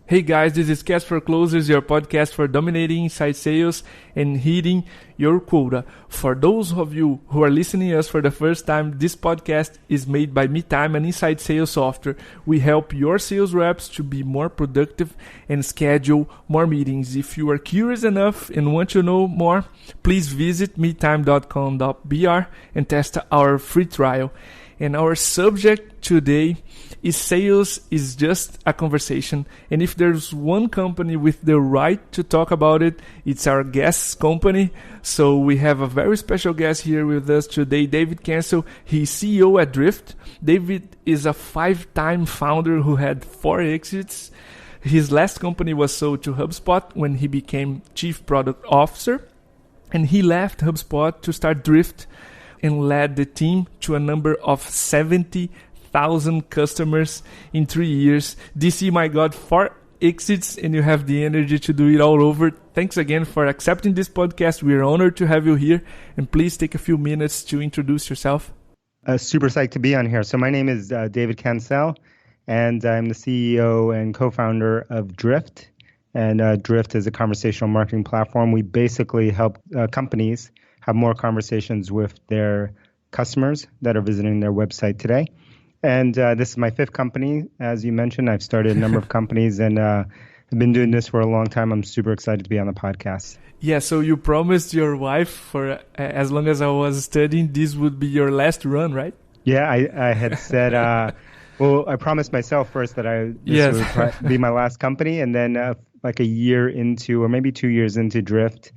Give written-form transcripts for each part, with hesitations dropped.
Hey guys, this is Cast for Closers, your podcast for dominating inside sales and hitting your quota. For those of you who are listening to us for the first time, this podcast is made by MeTime, an inside sales software. We help your sales reps to be more productive and schedule more meetings. If you are curious enough and want to know more, please visit metime.com.br and test our free trial. And our subject today is sales is just a conversation. And if there's one company with the right to talk about it, it's our guest's company. So we have a very special guest here with us today, David Cancel. He's CEO at Drift. David is a 5-time founder who had 4 exits. His last company was sold to HubSpot when he became Chief Product Officer. And he left HubSpot to start Drift and led the team to a number of 70,000 customers in 3 years. DC, my God, 4 exits, and you have the energy to do it all over. Thanks again for accepting this podcast. We are honored to have you here. And please take a few minutes to introduce yourself. Super psyched to be on here. So my name is David Cancel, and I'm the CEO and co-founder of Drift. And Drift is a conversational marketing platform. We basically help companies have more conversations with their customers that are visiting their website today. And this is my 5th company. As you mentioned, I've started a number of companies and I've been doing this for a long time. I'm super excited to be on the podcast. Yeah, so you promised your wife for as long as I was studying, this would be your last run, right? Yeah, I had said, well, I promised myself first that this would be my last company. And then like a year into, or maybe 2 years into Drift,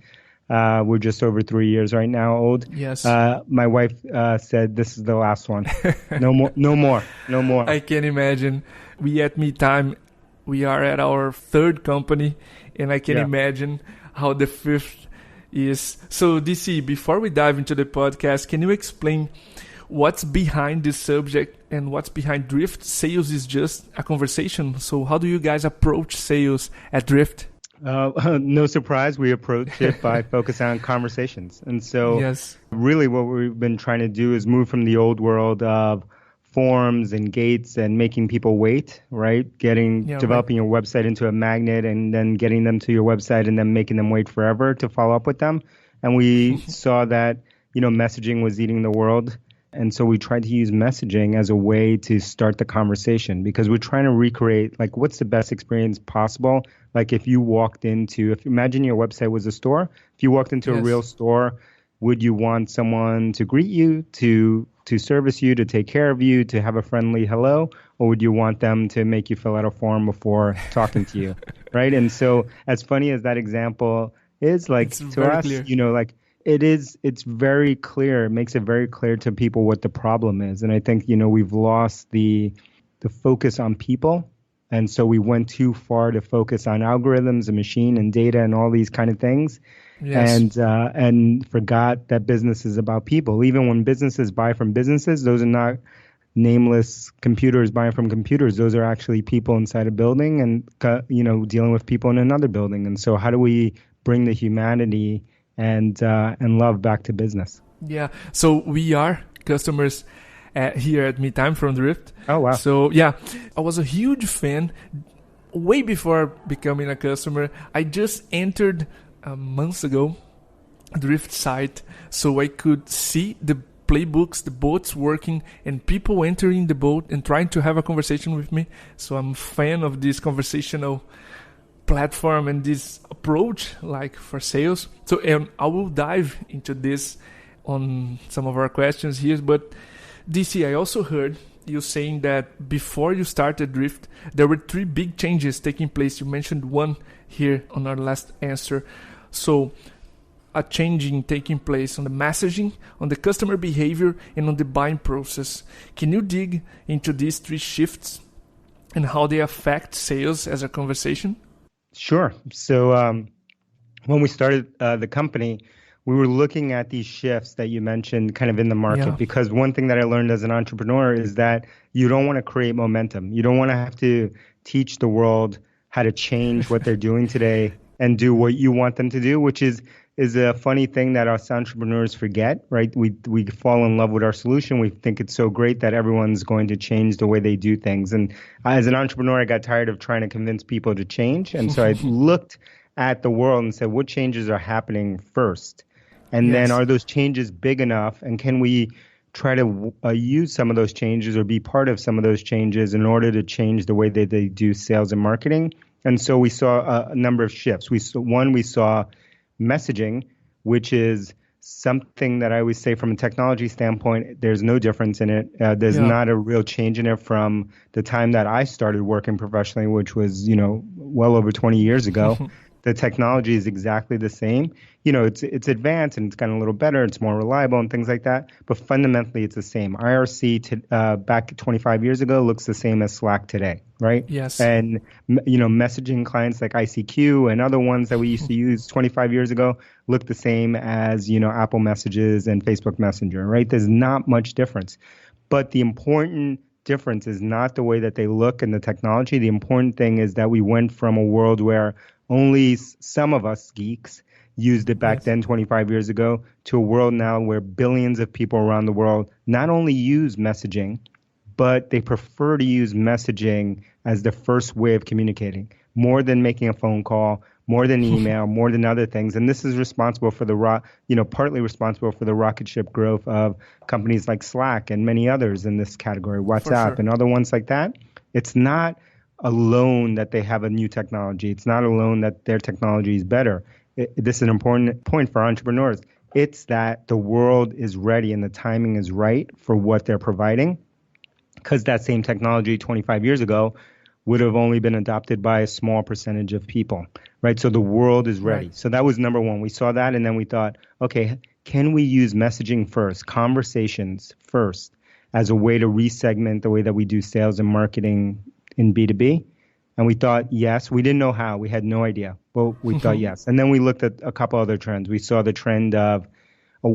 we're just over 3 years right now old. Yes. My wife said this is the last one. No more. I can imagine. We at MeTime, we are at our 3rd company, and I can imagine how the 5th is. So DC, before we dive into the podcast, can you explain what's behind this subject and what's behind Drift? Sales is just a conversation. So how do you guys approach sales at Drift? No surprise, we approach it by focusing on conversations. And so really what we've been trying to do is move from the old world of forms and gates and making people wait, right? Developing your website into a magnet and then getting them to your website and then making them wait forever to follow up with them. And we saw that, messaging was eating the world. And so we tried to use messaging as a way to start the conversation because we're trying to recreate what's the best experience possible. Like if imagine your website was a store, if you walked into a real store, would you want someone to greet you, to service you, to take care of you, to have a friendly hello, or would you want them to make you fill out a form before talking to you, right? And so as funny as that example is, to us, clear. It's very clear. It makes it very clear to people what the problem is. And I think, we've lost the focus on people. And so we went too far to focus on algorithms and machine and data and all these kind of things. Yes. And forgot that business is about people. Even when businesses buy from businesses, those are not nameless computers buying from computers. Those are actually people inside a building and, dealing with people in another building. And so how do we bring the humanity and love back to business? Yeah. So we are customers here at MeTime from Drift. Oh, wow. So, I was a huge fan way before becoming a customer. I just entered months ago Drift site so I could see the playbooks, the boats working, and people entering the boat and trying to have a conversation with me. So I'm a fan of this conversational platform and this approach for sales. So I will dive into this on some of our questions here, but DC, I also heard you saying that before you started Drift, there were 3 big changes taking place. You mentioned one here on our last answer. So a changing taking place on the messaging, on the customer behavior, and on the buying process. Can you dig into these 3 shifts and how they affect sales as a conversation? Sure. So when we started the company, we were looking at these shifts that you mentioned kind of in the market, because one thing that I learned as an entrepreneur is that you don't want to create momentum. You don't want to have to teach the world how to change what they're doing today and do what you want them to do, which is is a funny thing that us entrepreneurs forget, right? We fall in love with our solution. We think it's so great that everyone's going to change the way they do things. And as an entrepreneur, I got tired of trying to convince people to change. And so I looked at the world and said, what changes are happening first? And then are those changes big enough? And can we try to use some of those changes or be part of some of those changes in order to change the way that they do sales and marketing? And so we saw a number of shifts. We saw messaging, which is something that I always say from a technology standpoint, there's no difference in it. There's not a real change in it from the time that I started working professionally, which was, well over 20 years ago. The technology is exactly the same. It's advanced and it's gotten a little better. It's more reliable and things like that. But fundamentally, it's the same. IRC back 25 years ago looks the same as Slack today, right? Yes. And, messaging clients like ICQ and other ones that we used to use 25 years ago look the same as, Apple Messages and Facebook Messenger, right? There's not much difference. But the important difference is not the way that they look in the technology. The important thing is that we went from a world where only some of us geeks used it back then 25 years ago to a world now where billions of people around the world not only use messaging, but they prefer to use messaging as the first way of communicating, more than making a phone call, more than email, more than other things. And this is responsible for partly responsible for the rocket ship growth of companies like Slack and many others in this category, WhatsApp and other ones like that. It's not alone that they have a new technology. It's not alone that their technology is better. This is an important point for entrepreneurs. It's that the world is ready and the timing is right for what they're providing, because that same technology 25 years ago would have only been adopted by a small percentage of people, right? So the world is ready. Right. So that was number one. We saw that, and then we thought, okay, can we use messaging first, conversations first, as a way to resegment the way that we do sales and marketing in B2B? And we thought, yes. We didn't know how. We had no idea. But we thought, yes. And then we looked at a couple other trends. We saw the trend of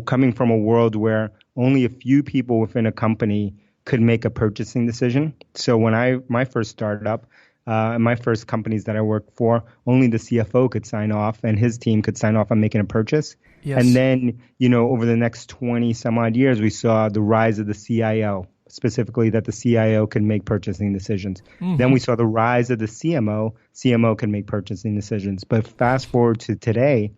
coming from a world where only a few people within a company could make a purchasing decision. So when my first startup, my first companies that I worked for, only the CFO could sign off and his team could sign off on making a purchase. Yes. And then, over the next 20 some odd years, we saw the rise of the CIO, specifically that the CIO can make purchasing decisions. Mm-hmm. Then we saw the rise of the CMO can make purchasing decisions. But fast forward to today,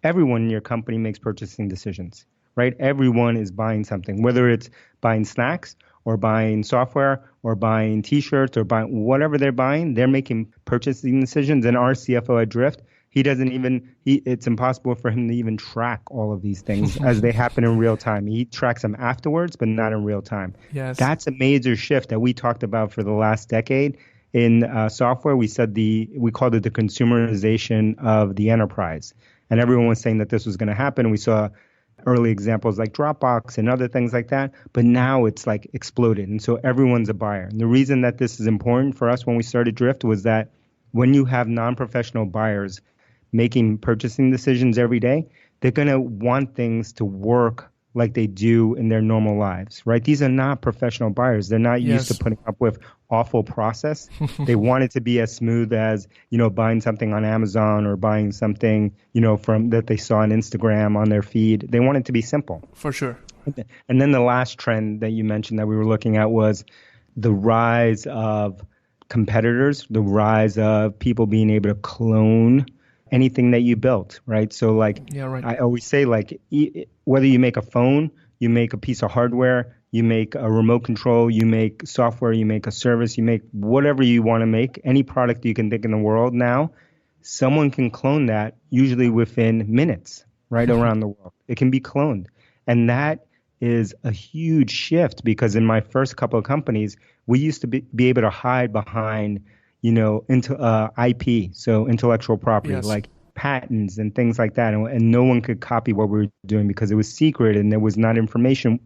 everyone in your company makes purchasing decisions, right? Everyone is buying something, whether it's buying snacks or buying software or buying T-shirts or buying whatever they're buying, they're making purchasing decisions. And our CFO at Drift, it's impossible for him to even track all of these things as they happen in real time. He tracks them afterwards, but not in real time. Yes. That's a major shift that we talked about for the last decade in software. We called it the consumerization of the enterprise. And everyone was saying that this was going to happen. We saw early examples like Dropbox and other things like that, but now it's like exploded. And so everyone's a buyer. And the reason that this is important for us when we started Drift was that when you have non-professional buyers making purchasing decisions every day, they're going to want things to work like they do in their normal lives, right? These are not professional buyers. They're not used to putting up with awful process. They want it to be as smooth as, buying something on Amazon or buying something, from that they saw on Instagram on their feed. They want it to be simple. For sure. And then the last trend that you mentioned that we were looking at was the rise of competitors, the rise of people being able to clone anything that you built, right? So I always say, whether you make a phone, you make a piece of hardware, you make a remote control, you make software, you make a service, you make whatever you want to make, any product you can think in the world now, someone can clone that usually within minutes, right, around the world. It can be cloned. And that is a huge shift, because in my first couple of companies, we used to be able to hide behind into IP, so intellectual property, like patents and things like that, and no one could copy what we were doing because it was secret and there was not information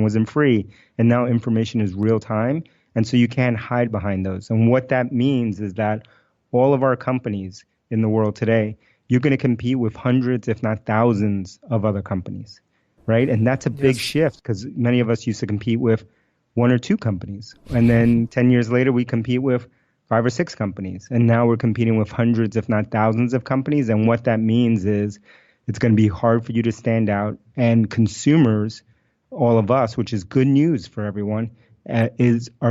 wasn't free, and now information is real time, and so you can't hide behind those. And what that means is that all of our companies in the world today, you're going to compete with hundreds, if not thousands, of other companies, right? And that's a big shift, because many of us used to compete with one or two companies, and then 10 years later we compete with 5 or 6 companies. And now we're competing with hundreds, if not thousands of companies. And what that means is It's going to be hard for you to stand out. And consumers, all of us, which is good news for everyone, are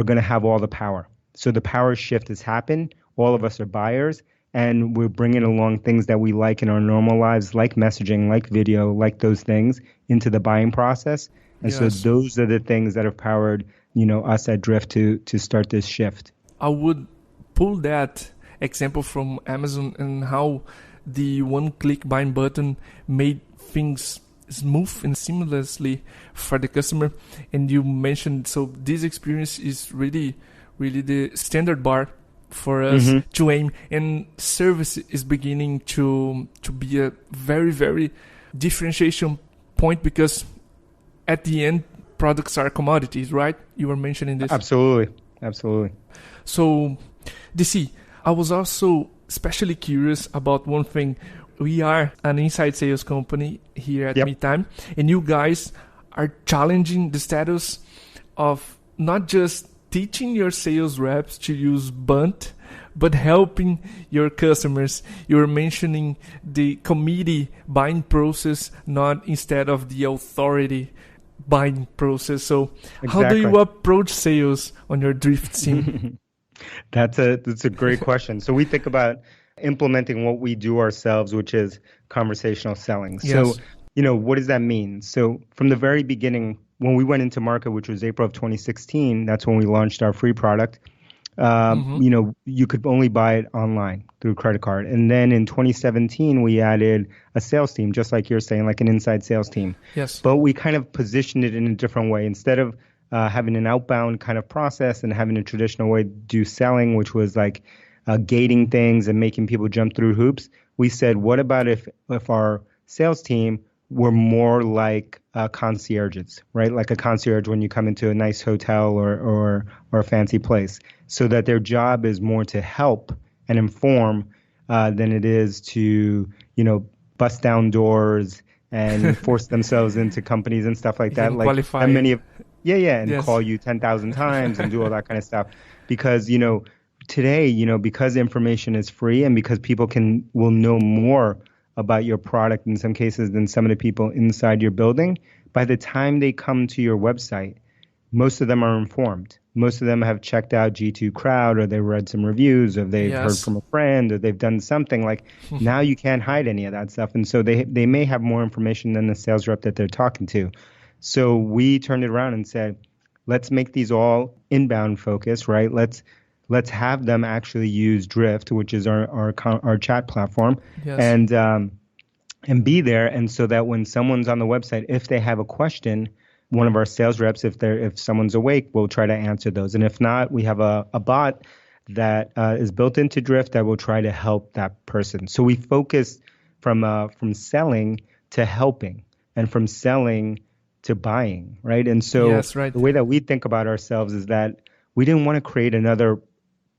going to have all the power. So the power shift has happened. All of us are buyers, and we're bringing along things that we like in our normal lives, like messaging, like video, like those things, into the buying process. And so those are the things that have powered, us at Drift to start this shift. I would pull that example from Amazon and how the one-click buying button made things smooth and seamlessly for the customer. And you mentioned, so this experience is really, really the standard bar for us to aim, and service is beginning to be a very, very differentiation point, because at the end, products are commodities, right? You were mentioning this. Absolutely. So, DC, I was also especially curious about one thing. We are an inside sales company here at MeTime, and you guys are challenging the status of not just teaching your sales reps to use Bunt, but helping your customers. You were mentioning the committee buying process, not instead of the authority buying process. So how do you approach sales on your Drift team? That's a great question. So we think about implementing what we do ourselves, which is conversational selling. So, what does that mean? So from the very beginning, when we went into market, which was April of 2016, that's when we launched our free product. You could only buy it online through credit card. And then in 2017, we added a sales team, just like you're saying, like an inside sales team. Yes. But we kind of positioned it in a different way. Instead of having an outbound kind of process and having a traditional way to do selling, which was like gating things and making people jump through hoops, we said, what about if our sales team were more like concierges, right? Like a concierge when you come into a nice hotel or a fancy place, so that their job is more to help and inform than it is to, bust down doors and force themselves into companies and stuff like that. Like many of, and call you 10,000 times and do all that kind of stuff. Because, today, because information is free and because people will know more about your product in some cases than some of the people inside your building, by the time they come to your website, most of them are informed. Most of them have checked out G2 Crowd, or they've read some reviews, or they've heard from a friend, or they've done something. Like now you can't hide any of that stuff. And so they may have more information than the sales rep that they're talking to. So we turned it around and said, let's make these all inbound focus, right? Let's have them actually use Drift, which is our chat platform, and be there. And so that when someone's on the website, if they have a question, one of our sales reps, if someone's awake, will try to answer those. And if not, we have a bot that is built into Drift that will try to help that person. So we focus from selling to helping, and from selling to buying, right? And so the way that we think about ourselves is that we didn't want to create another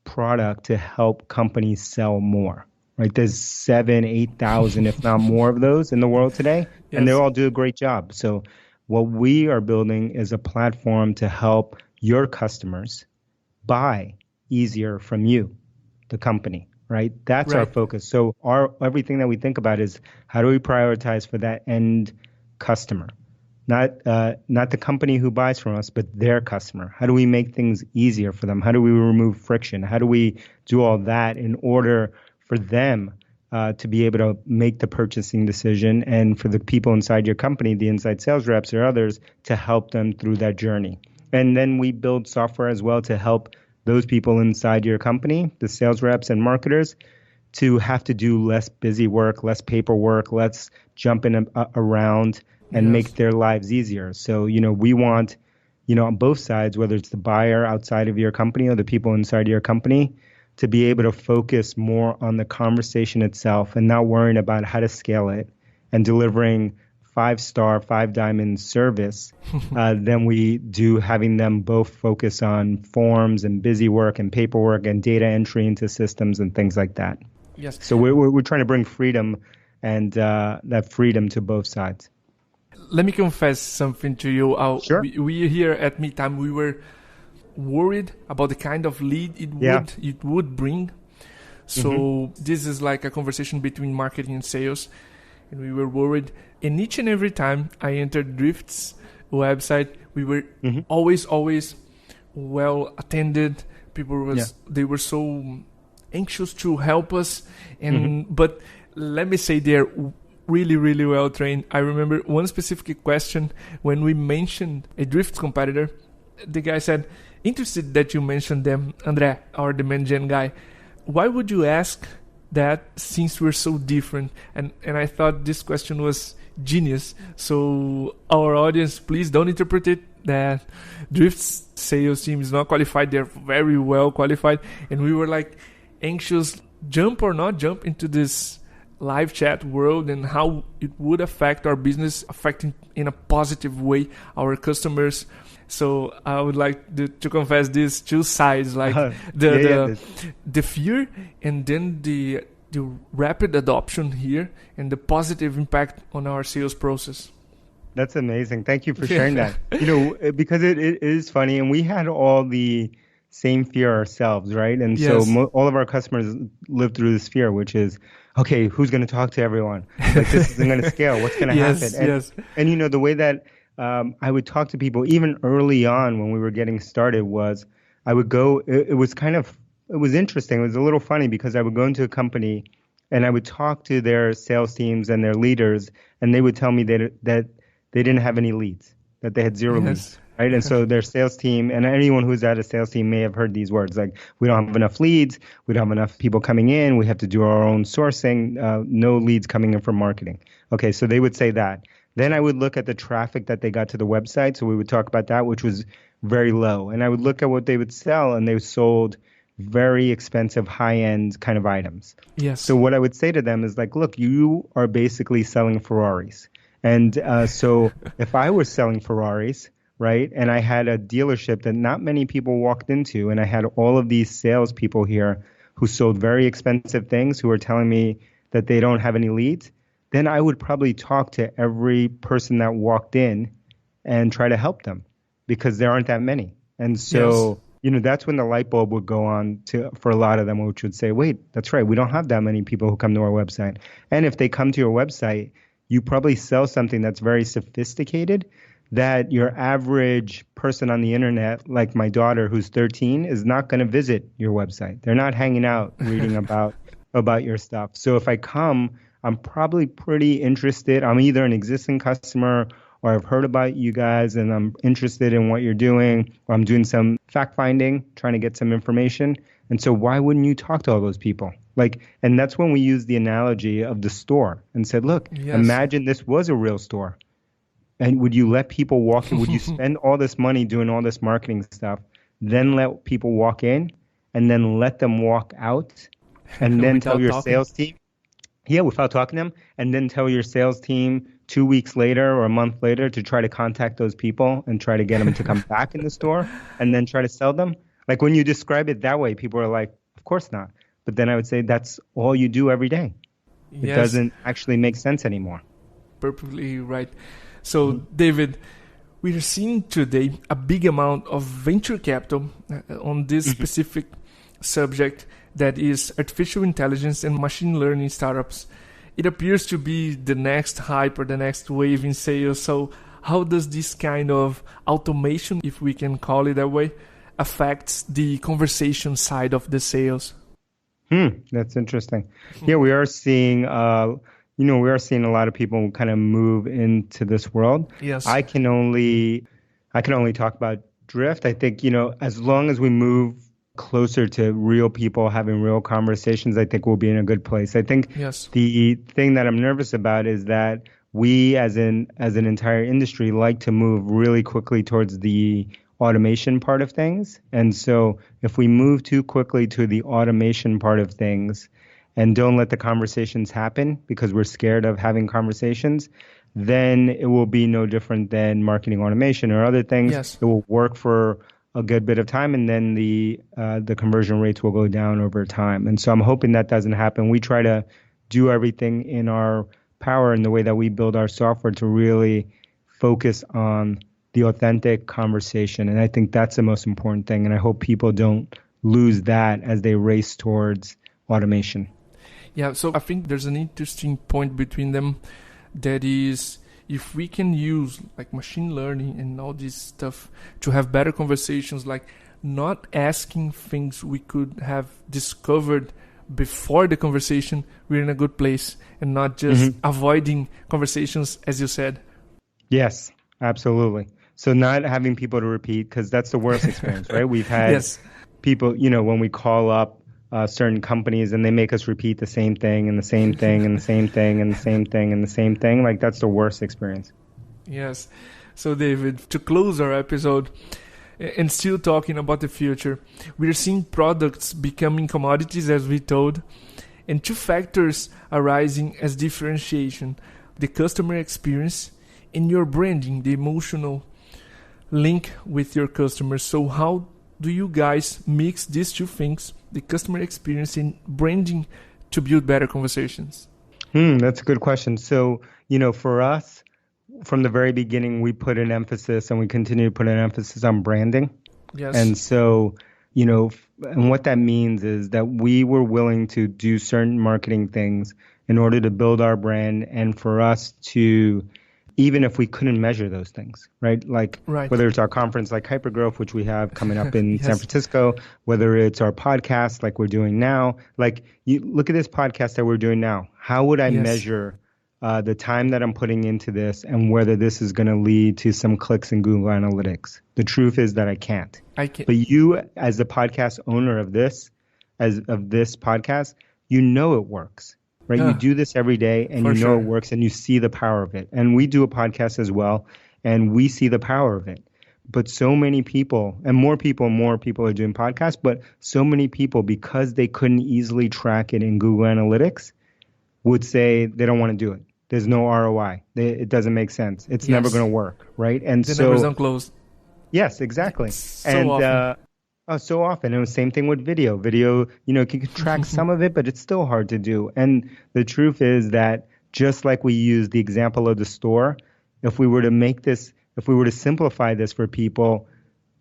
product to help companies sell more, right? There's 7,000, 8,000, if not more of those in the world today, and they all do a great job. So what we are building is a platform to help your customers buy easier from you, the company, right? That's our focus. So everything that we think about is how do we prioritize for that end customer? Not the company who buys from us, but their customer. How do we make things easier for them? How do we remove friction? How do we do all that in order for them to be able to make the purchasing decision, and for the people inside your company, the inside sales reps or others, to help them through that journey? And then we build software as well to help those people inside your company, the sales reps and marketers, to have to do less busy work, less paperwork, less jumping around, and make their lives easier. So, we want, on both sides, whether it's the buyer outside of your company or the people inside your company, to be able to focus more on the conversation itself and not worrying about how to scale it and delivering 5-star, 5-diamond service than we do having them both focus on forms and busy work and paperwork and data entry into systems and things like that. Yes. So we're trying to bring freedom and that freedom to both sides. Let me confess something to you. Sure. We here at MeTime, we were worried about the kind of lead it would bring. So this is like a conversation between marketing and sales. and we were worried. And each and every time I entered Drift's website, we were always well attended. They were so anxious to help us, and but let me say they're really, really well trained. I remember one specific question when we mentioned a Drift competitor. The guy said, "Interested that you mentioned them, André, our demand gen guy. Why would you ask that since we're so different?" And I thought this question was genius. So our audience, please don't interpret it that Drift's sales team is not qualified. They're very well qualified. And we were like anxious, jump or not jump into this live chat world and how it would affect our business, affecting in a positive way our customers. So I would like to confess these two sides, like the fear and then the rapid adoption here and the positive impact on our sales process. That's amazing. Thank you for sharing that. Because it is funny, and we had all the same fear ourselves, right? And so all of our customers live through this fear, which is, okay, who's going to talk to everyone? Like, this isn't going to scale. What's going to happen? And the way that I would talk to people even early on when we were getting started was I would go, it was interesting. It was a little funny because I would go into a company and I would talk to their sales teams and their leaders, and they would tell me that they didn't have any leads, that they had zero leads. Right. And so their sales team, and anyone who's at a sales team may have heard these words, like, we don't have enough leads, we don't have enough people coming in, we have to do our own sourcing, no leads coming in from marketing. Okay, so they would say that. Then I would look at the traffic that they got to the website, so we would talk about that, which was very low. And I would look at what they would sell, and they sold very expensive, high-end kind of items. Yes. So what I would say to them is like, look, you are basically selling Ferraris. And so if I was selling Ferraris, right, and I had a dealership that not many people walked into, and I had all of these salespeople here who sold very expensive things who are telling me that they don't have any leads, then I would probably talk to every person that walked in and try to help them because there aren't that many. And so, that's when the light bulb would go on for a lot of them, which would say, wait, that's right, we don't have that many people who come to our website. And if they come to your website, you probably sell something that's very sophisticated that your average person on the internet, like my daughter who's 13, is not going to visit your website. They're not hanging out reading about your stuff. So if I come, I'm probably pretty interested. I'm either an existing customer or I've heard about you guys and I'm interested in what you're doing, or I'm doing some fact finding, trying to get some information. And so why wouldn't you talk to all those people? And that's when we used the analogy of the store and said, look, imagine this was a real store. And would you let people walk in? Would you spend all this money doing all this marketing stuff, then let people walk in and then let them walk out and then tell your sales team? Yeah, without talking to them, and then tell your sales team 2 weeks later or a month later to try to contact those people and try to get them to come back in the store and then try to sell them. Like when you describe it that way, people are like, of course not. But then I would say that's all you do every day. It doesn't actually make sense anymore. Perfectly right. So, David, we are seeing today a big amount of venture capital on this specific subject that is artificial intelligence and machine learning startups. It appears to be the next hype or the next wave in sales. So how does this kind of automation, if we can call it that way, affects the conversation side of the sales? That's interesting. Yeah, we are seeing a lot of people kind of move into this world. Yes. I can only talk about Drift. I think, as long as we move closer to real people having real conversations, I think we'll be in a good place. I think the thing that I'm nervous about is that we as an entire industry like to move really quickly towards the automation part of things. And so if we move too quickly to the automation part of things and don't let the conversations happen because we're scared of having conversations, then it will be no different than marketing automation or other things. Yes. It will work for a good bit of time, and then the conversion rates will go down over time. And so I'm hoping that doesn't happen. We try to do everything in our power in the way that we build our software to really focus on the authentic conversation. And I think that's the most important thing. And I hope people don't lose that as they race towards automation. Yeah, so I think there's an interesting point between them, that is, if we can use like machine learning and all this stuff to have better conversations, like not asking things we could have discovered before the conversation, we're in a good place, and not just avoiding conversations, as you said. Yes, absolutely. So not having people to repeat, because that's the worst experience, right? We've had people, when we call up certain companies and they make us repeat the same thing and the same thing and the same thing and the same thing and the same thing, like that's the worst experience. Yes. So David, to close our episode and still talking about the future, we're seeing products becoming commodities, as we told, and two factors arising as differentiation: the customer experience and your branding, the emotional link with your customers. So how do you guys mix these two things, the customer experience and branding, to build better conversations? That's a good question. So, for us, from the very beginning, we put an emphasis, and we continue to put an emphasis on branding. Yes. And so, and what that means is that we were willing to do certain marketing things in order to build our brand, and for us to, even if we couldn't measure those things, right? Like whether it's our conference like Hypergrowth, which we have coming up in San Francisco, whether it's our podcast like we're doing now, like you look at this podcast that we're doing now. How would I measure the time that I'm putting into this and whether this is going to lead to some clicks in Google Analytics? The truth is that I can't. But you, as the podcast owner of this, of this podcast, it works. Right? You do this every day and it works, and you see the power of it. And we do a podcast as well, and we see the power of it. But so many people, and more people are doing podcasts, but so many people, because they couldn't easily track it in Google Analytics, would say they don't want to do it. There's no ROI. It doesn't make sense. It's never going to work, right? And the numbers don't close. Yes, exactly. So often. And the same thing with video. Video, you can track some of it, but it's still hard to do. And the truth is that just like we use the example of the store, if we were to simplify this for people,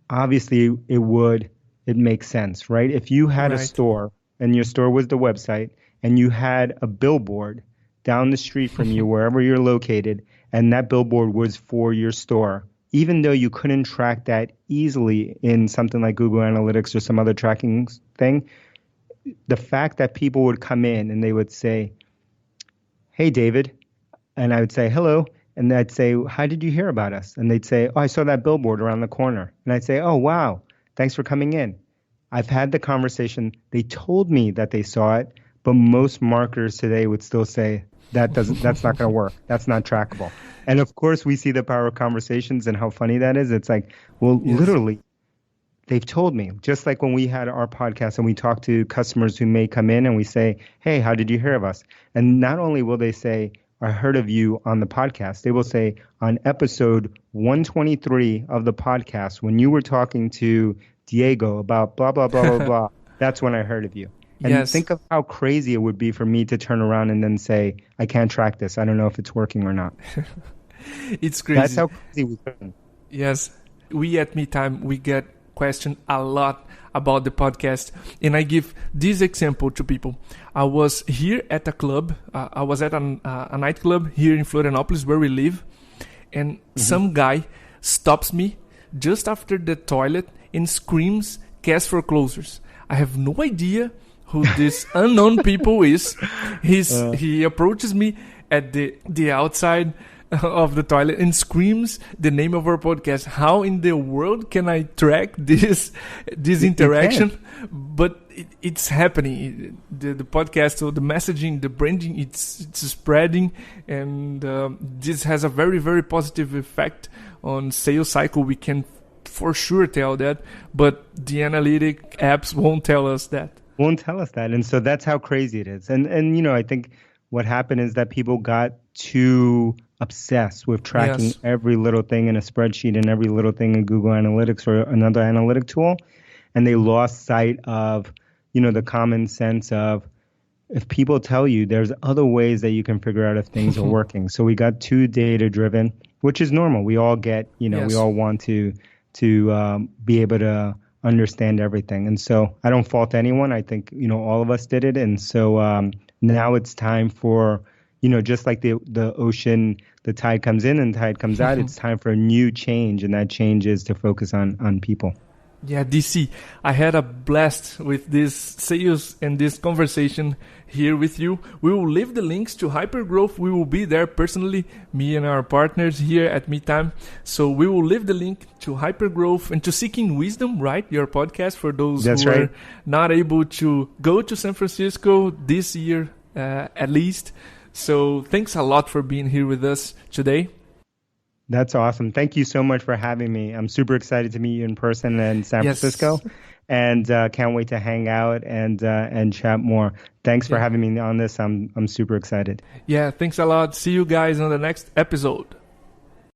obviously it makes sense, right? If you had a store and your store was the website and you had a billboard down the street from you, wherever you're located, and that billboard was for your store, even though you couldn't track that easily in something like Google Analytics or some other tracking thing, the fact that people would come in and they would say, "Hey, David," and I would say, "Hello," and I'd say, "How did you hear about us?" And they'd say, "Oh, I saw that billboard around the corner." And I'd say, "Oh, wow, thanks for coming in." I've had the conversation. They told me that they saw it, but most marketers today would still say, that's not going to work. That's not trackable. And of course, we see the power of conversations and how funny that is. It's like, literally, they've told me. Just like when we had our podcast and we talk to customers who may come in and we say, "Hey, how did you hear of us?" And not only will they say, "I heard of you on the podcast," they will say, "On episode 123 of the podcast, when you were talking to Diego about blah, blah, blah, blah, blah, that's when I heard of you." And think of how crazy it would be for me to turn around and then say, "I can't track this. I don't know if it's working or not." It's crazy. That's how crazy we've been. Yes. We at MeTime, we get questioned a lot about the podcast. And I give this example to people. I was here at a club. I was at a nightclub here in Florianopolis where we live. And some guy stops me just after the toilet and screams, "Cast for closers." I have no idea who this unknown people is. He approaches me at the outside of the toilet and screams the name of our podcast. How in the world can I track this interaction? But it's happening. The podcast, so the messaging, the branding, it's spreading, and this has a very, very positive effect on sales cycle. We can for sure tell that, but the analytic apps won't tell us that. And so that's how crazy it is. And I think what happened is that people got too obsessed with tracking every little thing in a spreadsheet and every little thing in Google Analytics or another analytic tool. And they lost sight of, the common sense of, if people tell you, there's other ways that you can figure out if things are working. So we got too data driven, which is normal. We all get, we all want to be able to understand everything. And so I don't fault anyone. I think, all of us did it. And so now it's time for, just like the ocean, the tide comes in and the tide comes out, it's time for a new change, and that change is to focus on people. Yeah, DC, I had a blast with this sales and this conversation here with you. We will leave the links to Hypergrowth. We will be there personally, me and our partners here at MeTime. So we will leave the link to Hypergrowth and to Seeking Widsom, right? Your podcast for those That's who right. are not able to go to San Francisco this year, at least. So thanks a lot for being here with us today. That's awesome. Thank you so much for having me. I'm super excited to meet you in person in San Francisco, and can't wait to hang out and chat more. Thanks for having me on this. I'm super excited. Yeah, thanks a lot. See you guys on the next episode.